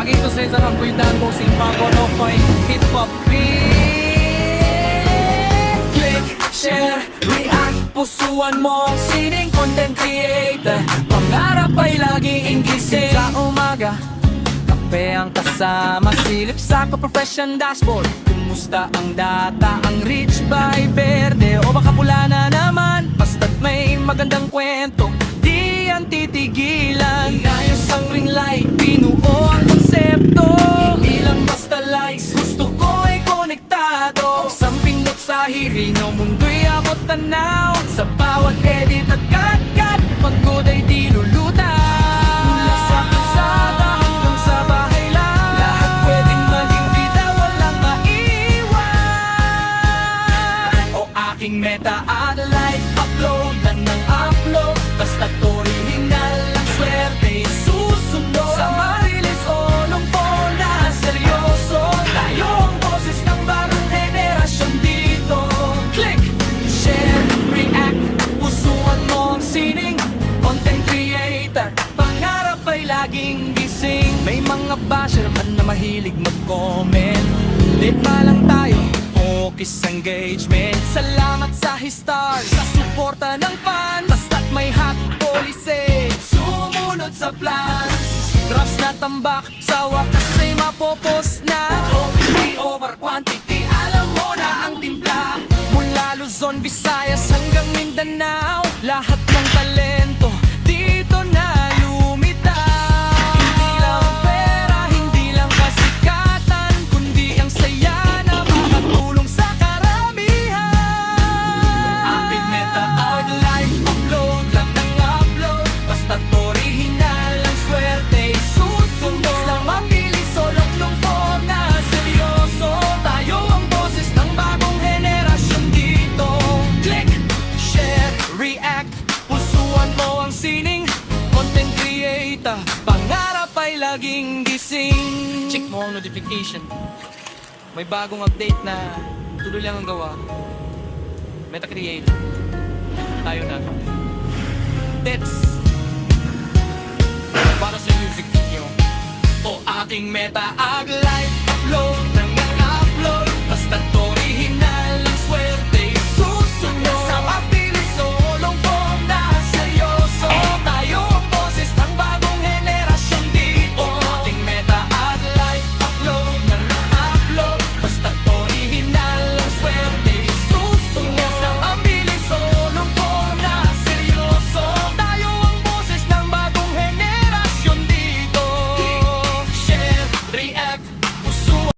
Lagi ito sa isang cuidado, simpa ko no fight hip-hop beat. Click, share, react, pusuan mo ang sining content creator. Pangarap ay laging gising. Sa umaga, kape ang kasama, silip sa ko-profession dashboard. Kumusta ang data, ang reach by verde o baka pula na naman. Basta't may magandang kwento, di yan titigilan. Inayos ang ring light, binuo ang konsepto. Hindi lang basta likes, gusto ko ay konektado. Isang pindot sa hirino, mundo'y abot tanaw. Sa bawat edit at cut-cut, pagod ay di lulutang. Mula sa kalsada hanggang sa bahay lang, lahat pwedeng maging bida, walang maiwan. O aking meta at live upload lang ng upload. Basta't original ang swerte susunod. Sa marilis o lungpo na seryoso, tayo ang boses ng bagong henerasyon dito. Click, share, react, pusuan mo ang sining content creator. Pangarap ay laging gising. May mga basher man na mahilig mag-comment. Late pa lang tayo, focus engagement. Salamat sa stars, sa suporta ng fans. Basta't may hot policy, sumunod sa plans. Drops na tambak, sa wakas ay mapopos na. OPP over quantity, alam mo na ang timpla. Mula Luzon, Visayas hanggang Mindanao, lahat ng talento dito na lumitaw. Hindi lang pera, hindi lang kasikatan, kundi ang saya na makatulong sa karamihan. Aking meta out, live upload lang ng upload. Basta't original ang swerte susunod. Lang mabilis o lungpo na seryoso, tayo ang boses ng bagong henerasyon dito. Click, share, react, pusuan mo ang sining content creator. Pangarap ay laging gising. Check mo ang notification, may bagong update na tuloy lang ang gawa. Meta creator, tayo na. That's para sa music niyo. O aking meta